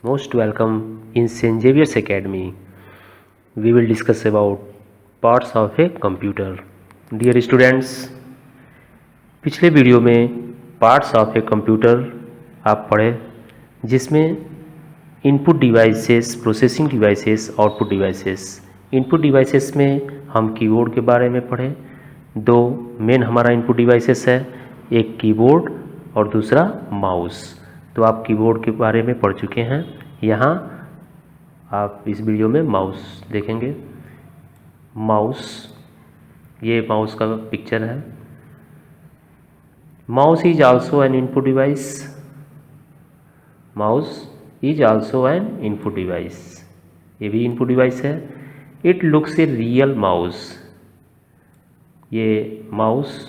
Most welcome in St. Xavier's Academy. We will discuss about parts of a computer. Dear students, पिछले video में parts of a computer आप पढ़े, जिसमें input devices, processing devices, output devices. Input devices में हम keyboard के बारे में पढ़े। दो मेन हमारा इनपुट डिवाइसेस है, एक कीबोर्ड और दूसरा माउस। तो आप कीबोर्ड के बारे में पढ़ चुके हैं। यहाँ आप इस वीडियो में माउस देखेंगे। माउस, ये माउस का पिक्चर है। Mouse is also an input device. Mouse is also an input device, ये भी इनपुट डिवाइस है। It looks a real mouse. ये माउस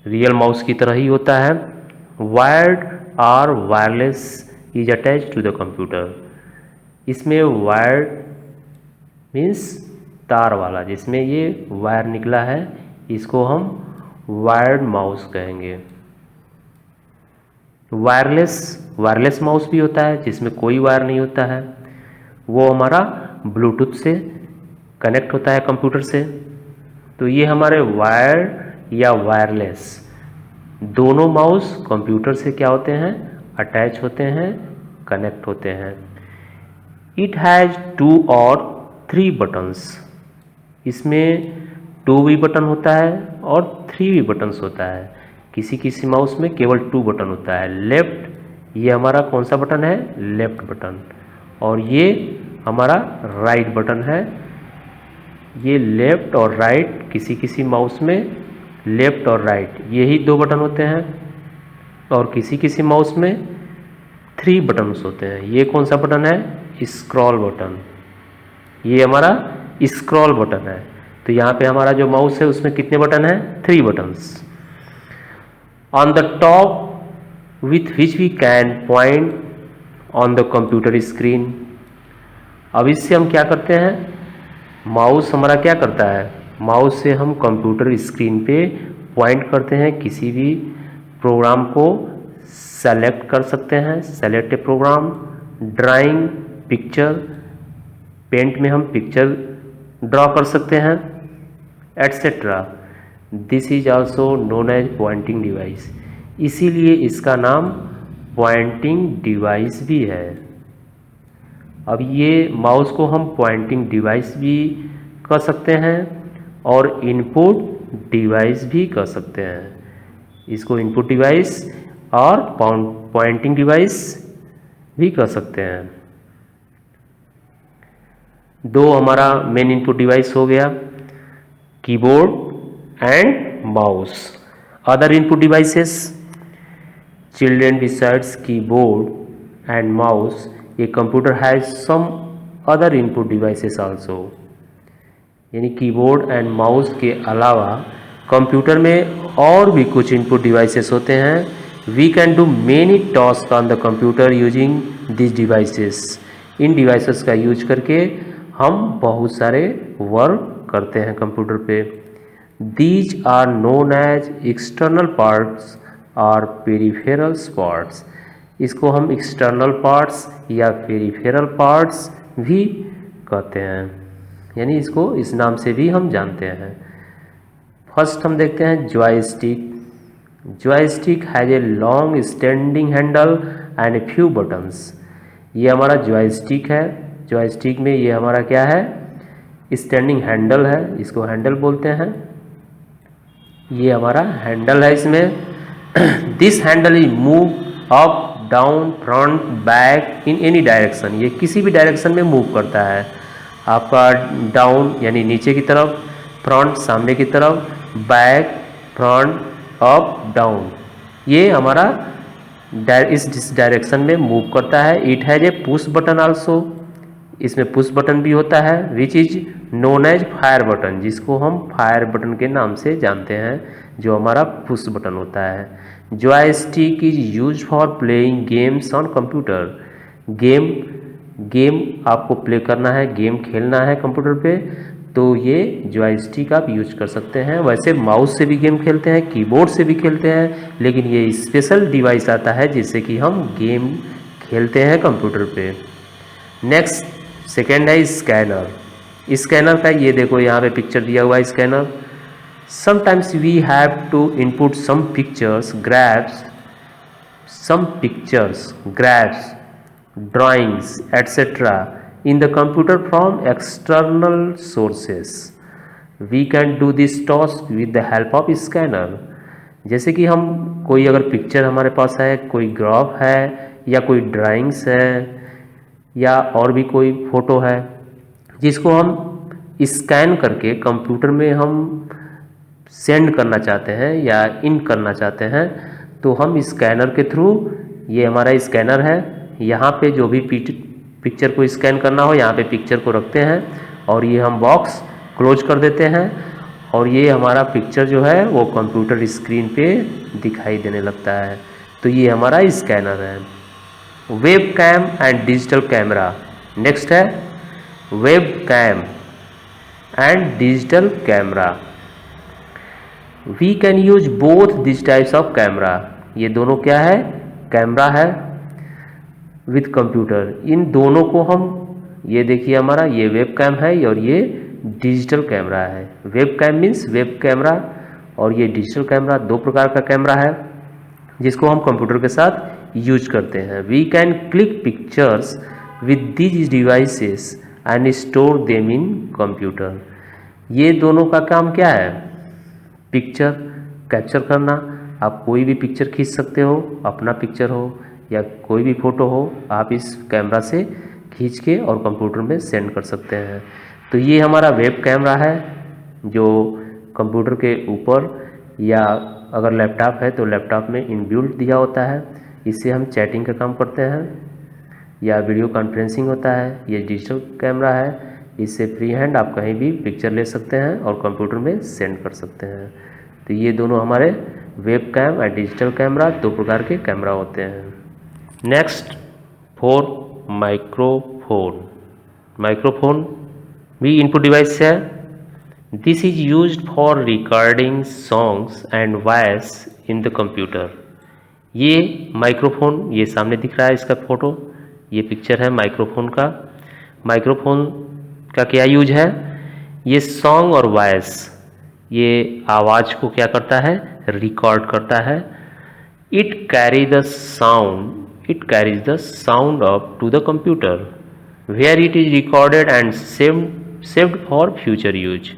रियल माउस की तरह ही होता है। वायर्ड और wireless is attach to the computer. इसमें वायर्ड मीन्स तार वाला, जिसमें ये वायर निकला है, इसको हम वायर्ड माउस कहेंगे। वायरलेस माउस भी होता है, जिसमें कोई वायर नहीं होता है। वो हमारा ब्लूटूथ से कनेक्ट होता है कंप्यूटर से। तो ये हमारे वायर्ड या वायरलेस दोनों माउस कंप्यूटर से क्या होते हैं, अटैच होते हैं, कनेक्ट होते हैं। इट हैज़ 2 और 3 बटन्स। इसमें 2 भी बटन होता है और 3 भी बटन्स होता है। किसी किसी माउस में केवल 2 बटन होता है। लेफ्ट, ये हमारा कौन सा बटन है, लेफ्ट बटन, और ये हमारा राइट बटन है। ये लेफ्ट और राइट, किसी किसी माउस में लेफ्ट और राइट यही 2 बटन होते हैं, और किसी किसी माउस में 3 बटन्स होते हैं। ये कौन सा बटन है, स्क्रॉल बटन। ये हमारा स्क्रॉल बटन है। तो यहाँ पे हमारा जो माउस है उसमें कितने बटन हैं, 3 buttons. On the top with which we can point on the computer screen. अब इससे हम क्या करते हैं, माउस हमारा क्या करता है, माउस से हम कंप्यूटर स्क्रीन पे पॉइंट करते हैं। किसी भी प्रोग्राम को सेलेक्ट कर सकते हैं, select a program. Drawing, picture, paint में हम पिक्चर ड्रॉ कर सकते हैं, etcetera. This is also known as pointing device. इसीलिए इसका नाम पॉइंटिंग डिवाइस भी है। अब ये माउस को हम पॉइंटिंग डिवाइस भी कर सकते हैं और इनपुट डिवाइस भी कर सकते हैं। इसको इनपुट डिवाइस और पॉइंटिंग डिवाइस भी कर सकते हैं। 2 हमारा मेन इनपुट डिवाइस हो गया, keyboard and mouse. Other input devices, children besides keyboard and mouse, a computer has some other input devices also. यानी कीबोर्ड एंड माउस के अलावा कंप्यूटर में और भी कुछ इनपुट डिवाइसेस होते हैं। We can do many task on the computer using this devices. इन डिवाइसेस का यूज करके हम बहुत सारे वर्क करते हैं कंप्यूटर पे। These are known as external parts और पेरिफेरल्स पार्ट्स। इसको हम एक्सटर्नल पार्ट्स या पेरिफेरल पार्ट्स भी कहते हैं, यानी इसको इस नाम से भी हम जानते हैं। फर्स्ट हम देखते हैं joystick. Joystick has a long standing handle and a few buttons. ये हमारा जॉयस्टिक है। जॉयस्टिक में ये हमारा क्या है, स्टैंडिंग हैंडल है, इसको हैंडल बोलते हैं। ये हमारा हैंडल है। इसमें this handle is move up, down, front, back in any direction. ये किसी भी डायरेक्शन में मूव करता है। आपका डाउन यानी नीचे की तरफ, फ्रंट सामने की तरफ, बैक, फ्रंट, अप, डाउन, ये हमारा इस डायरेक्शन में मूव करता है। It has a push button also. इसमें पुश बटन भी होता है, which is known as fire button, जिसको हम फायर बटन के नाम से जानते हैं, जो हमारा पुश बटन होता है। Joystick is use for playing games on computer. Game आपको प्ले करना है, गेम खेलना है कंप्यूटर पे, तो ये जॉयस्टिक आप यूज कर सकते हैं। वैसे माउस से भी गेम खेलते हैं, कीबोर्ड से भी खेलते हैं, लेकिन ये स्पेशल डिवाइस आता है जिससे कि हम गेम खेलते हैं कंप्यूटर पे। नेक्स्ट सेकेंड है स्कैनर। स्कैनर का ये देखो यहाँ पे पिक्चर दिया हुआ है scanner. Sometimes we have to input some pictures, graphs, drawings, etc. in the computer from external sources. We can do this task with the help of scanner. जैसे कि हम कोई अगर पिक्चर हमारे पास है, कोई ग्राफ है या कोई ड्राइंग्स है या और भी कोई फ़ोटो है जिसको हम स्कैन करके कंप्यूटर में हम सेंड करना चाहते हैं या इन करना चाहते हैं, तो हम स्कैनर के थ्रू, ये हमारा स्कैनर है, यहाँ पे जो भी पिक्चर को स्कैन करना हो यहाँ पे पिक्चर को रखते हैं और ये हम बॉक्स क्लोज कर देते हैं और ये हमारा पिक्चर जो है वो कंप्यूटर स्क्रीन पे दिखाई देने लगता है। तो ये हमारा स्कैनर है। Web cam and digital camera. Next है web cam and digital camera. We can use both this types of camera. ये दोनों क्या है? कैमरा है विथ कंप्यूटर। इन दोनों को हम, ये देखिए हमारा ये वेब कैम है और ये डिजिटल कैमरा है। Web cam means web camera और ये डिजिटल कैमरा, दो प्रकार का कैमरा है जिसको हम कंप्यूटर के साथ यूज करते हैं। We can click pictures with these devices and store them in computer. ये दोनों का काम क्या है? पिक्चर कैप्चर करना। आप कोई भी पिक्चर खींच सकते हो, अपना पिक्चर हो या कोई भी फ़ोटो हो, आप इस कैमरा से खींच के और कंप्यूटर में सेंड कर सकते हैं। तो ये हमारा वेब कैमरा है जो कंप्यूटर के ऊपर या अगर लैपटॉप है तो लैपटॉप में इनबिल्ट दिया होता है। इससे हम चैटिंग का काम करते हैं या वीडियो कॉन्फ्रेंसिंग होता है। ये डिजिटल कैमरा है, इससे फ्री हैंड आप कहीं भी पिक्चर ले सकते हैं और कंप्यूटर में सेंड कर सकते हैं। तो ये दोनों हमारे वेब कैम और डिजिटल कैमरा, दो प्रकार के कैमरा होते हैं। Next 4 microphone. माइक्रोफोन भी इनपुट डिवाइस है। This is used for recording songs and voice in the computer. ये माइक्रोफोन, ये सामने दिख रहा है इसका फोटो, ये पिक्चर है माइक्रोफोन का। माइक्रोफोन का क्या यूज है? ये सॉन्ग और वॉइस, ये आवाज़ को क्या करता है? रिकॉर्ड करता है। It carries the sound up to the computer where it is recorded and saved for future use.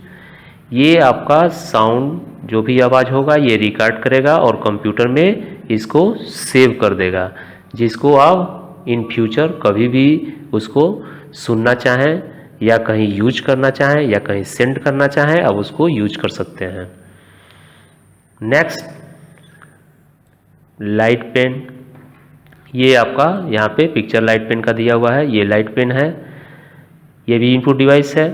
ये आपका साउंड जो भी आवाज़ होगा ये रिकॉर्ड करेगा और कंप्यूटर में इसको सेव कर देगा, जिसको आप इन फ्यूचर कभी भी उसको सुनना चाहें या कहीं यूज करना चाहें या कहीं सेंड करना चाहें, आप उसको यूज कर सकते हैं। Next light pen. ये आपका यहाँ पे पिक्चर लाइट पेन का दिया हुआ है, ये लाइट पेन है, ये भी इनपुट डिवाइस है।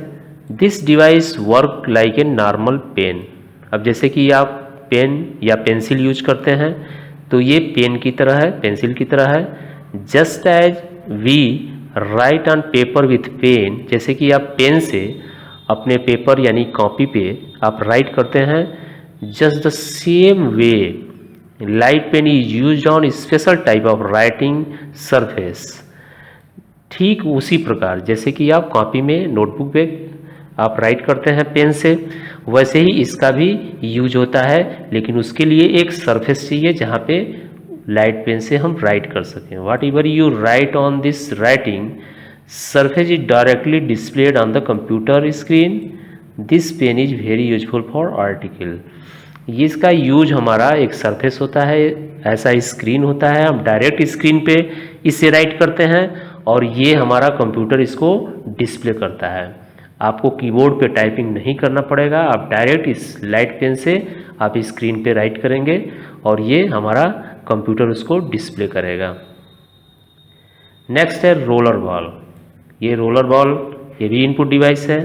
This device work like a normal pen. अब जैसे कि आप पेन या पेंसिल यूज करते हैं तो ये पेन की तरह है, पेंसिल की तरह है। Just as we write on paper with pen, जैसे कि आप पेन से अपने पेपर यानी कॉपी पे आप राइट करते हैं, just the same way light pen is used on special type of writing surface. ठीक उसी प्रकार जैसे कि आप कॉपी में, नोटबुक पे आप राइट करते हैं पेन से, वैसे ही इसका भी यूज होता है, लेकिन उसके लिए एक सरफेस चाहिए जहाँ पे लाइट पेन से हम राइट कर सकें। Whatever you write on this writing surface is directly displayed on the computer screen. This pen is very useful for article. इसका यूज हमारा एक सरफेस होता है, ऐसा स्क्रीन होता है, हम डायरेक्ट स्क्रीन पे इससे राइट करते हैं और ये हमारा कंप्यूटर इसको डिस्प्ले करता है। आपको कीबोर्ड पे टाइपिंग नहीं करना पड़ेगा, आप डायरेक्ट इस लाइट पेन से आप स्क्रीन पे राइट करेंगे और ये हमारा कंप्यूटर उसको डिस्प्ले करेगा। नेक्स्ट है रोलर बॉल। ये रोलर बॉल, ये भी इनपुट डिवाइस है।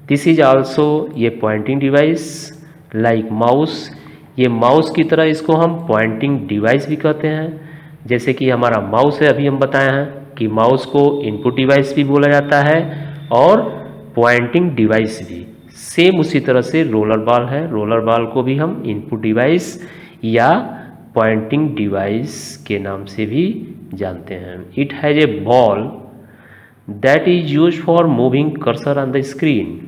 दिस इज आल्सो ये पॉइंटिंग डिवाइस लाइक माउस। ये माउस की तरह इसको हम पॉइंटिंग डिवाइस भी कहते हैं। जैसे कि हमारा माउस है, अभी हम बताए हैं कि माउस को इनपुट डिवाइस भी बोला जाता है और पॉइंटिंग डिवाइस भी। सेम उसी तरह से रोलर बॉल है, रोलर बॉल को भी हम इनपुट डिवाइस या पॉइंटिंग डिवाइस के नाम से भी जानते हैं। It has a ball that is use for moving cursor on the screen.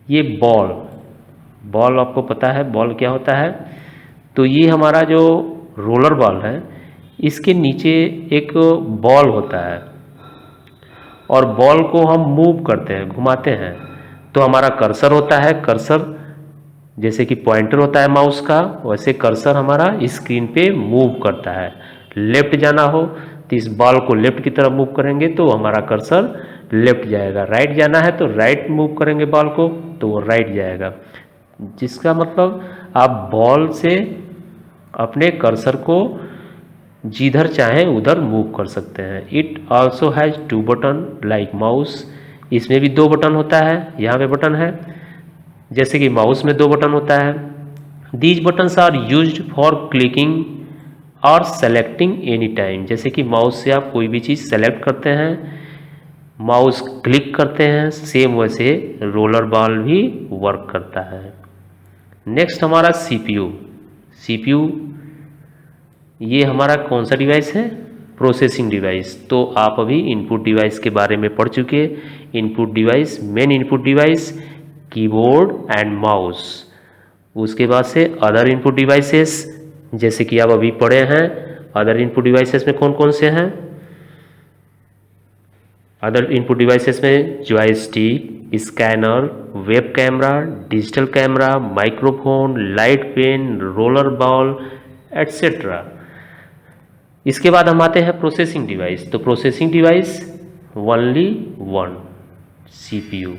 ये बॉल आपको पता है बॉल क्या होता है? तो ये हमारा जो रोलर बॉल है इसके नीचे एक बॉल होता है और बॉल को हम मूव करते हैं, घुमाते हैं, तो हमारा कर्सर होता है। कर्सर जैसे कि पॉइंटर होता है माउस का, वैसे कर्सर हमारा स्क्रीन पे मूव करता है। लेफ्ट जाना हो तो इस बॉल को लेफ्ट की तरफ मूव करेंगे तो हमारा कर्सर लेफ्ट जाएगा, राइट जाना है तो राइट मूव करेंगे बॉल को तो वो राइट जाएगा। जिसका मतलब आप बॉल से अपने कर्सर को जिधर चाहें उधर मूव कर सकते हैं। It also has 2 button like mouse. इसमें भी 2 बटन होता है, यहाँ पे बटन है जैसे कि माउस में 2 बटन होता है। These buttons are used for clicking और सेलेक्टिंग एनी टाइम। जैसे कि माउस से आप कोई भी चीज़ सेलेक्ट करते हैं, माउस क्लिक करते हैं, सेम वैसे रोलर बॉल भी वर्क करता है। नेक्स्ट हमारा सीपीयू। सीपीयू ये हमारा कौन सा डिवाइस है? Processing device. तो आप अभी इनपुट डिवाइस के बारे में पढ़ चुके। Input device, main input device keyboard and mouse. उसके बाद से अदर इनपुट डिवाइसेस, जैसे कि आप अभी पढ़े हैं। अदर इनपुट डिवाइसेस में कौन कौन से हैं? अदर इनपुट डिवाइसेस में joystick, scanner, web camera, digital camera, microphone, light pen, roller ball etcetera. इसके बाद हम आते हैं प्रोसेसिंग डिवाइस। तो processing device only one, CPU.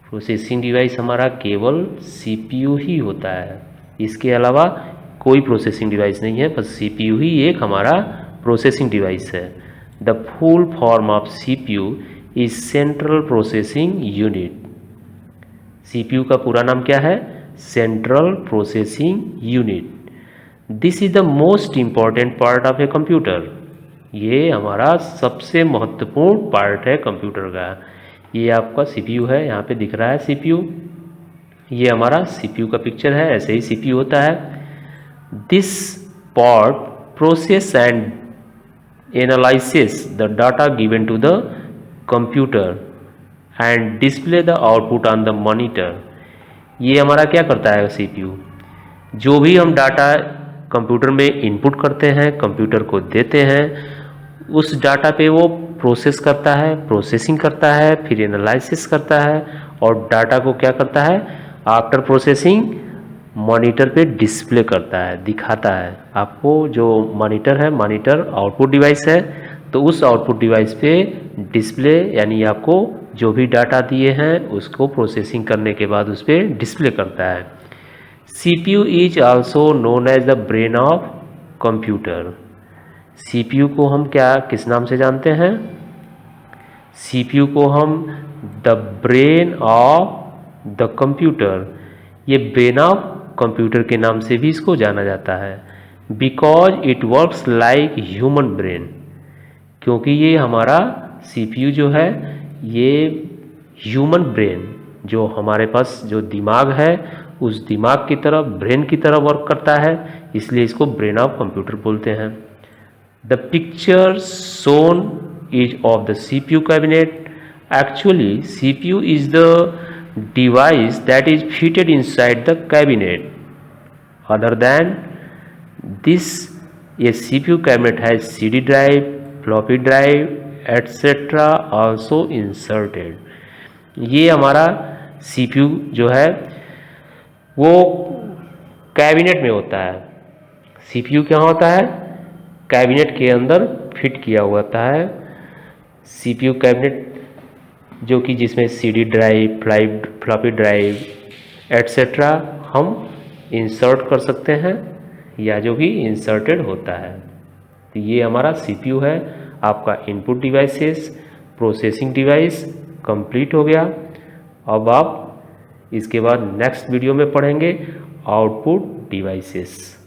Processing device हमारा केवल सीपीयू ही होता है, इसके अलावा कोई प्रोसेसिंग डिवाइस नहीं है, बस सीपीयू ही एक हमारा प्रोसेसिंग डिवाइस है। The full form of CPU is central processing unit. CPU का पूरा नाम क्या है? Central processing unit. This is the most important part of a computer. ये हमारा सबसे महत्वपूर्ण पार्ट है कंप्यूटर का। ये आपका सीपीयू है, यहाँ पे दिख रहा है सीपीयू। ये हमारा सीपीयू का पिक्चर है, ऐसे ही सीपीयू होता है। This part process and analysis the data given to the computer and display the output on the monitor. ये हमारा क्या करता है सीपीयू? जो भी हम डाटा कंप्यूटर में इनपुट करते हैं, कंप्यूटर को देते हैं, उस डाटा पे वो प्रोसेस करता है, प्रोसेसिंग करता है, फिर एनालिसिस करता है और डाटा को क्या करता है? आफ्टर प्रोसेसिंग मॉनिटर पे डिस्प्ले करता है, दिखाता है। आपको जो मॉनिटर है, मॉनिटर आउटपुट डिवाइस है, तो उस आउटपुट डिवाइस पे डिस्प्ले यानी आपको जो भी डाटा दिए हैं उसको प्रोसेसिंग करने के बाद उस पर डिस्प्ले करता है। CPU is also known as the brain of computer. CPU को हम किस नाम से जानते हैं? CPU को हम the brain of the computer, ये ब्रेन ऑफ कंप्यूटर के नाम से भी इसको जाना जाता है। Because it works like human brain, क्योंकि ये हमारा CPU जो है ये ह्यूमन ब्रेन, जो हमारे पास जो दिमाग है उस दिमाग की तरह, ब्रेन की तरह वर्क करता है, इसलिए इसको ब्रेन ऑफ कंप्यूटर बोलते हैं। The picture shown is of the CPU cabinet. Actually CPU is the device that is fitted inside the cabinet. Other than this A CPU cabinet has CD drive, floppy drive etcetera also inserted. ये हमारा CPU जो है वो cabinet में होता है। CPU क्या होता है? कैबिनेट के अंदर फिट किया हुआ होता है। CPU कैबिनेट जो कि जिसमें CD drive, floppy drive etcetera हम इंसर्ट कर सकते हैं या जो भी इंसर्टेड होता है। तो ये हमारा CPU है। आपका input devices, processing device complete हो गया। अब आप इसके बाद नेक्स्ट वीडियो में पढ़ेंगे आउटपुट डिवाइसेस।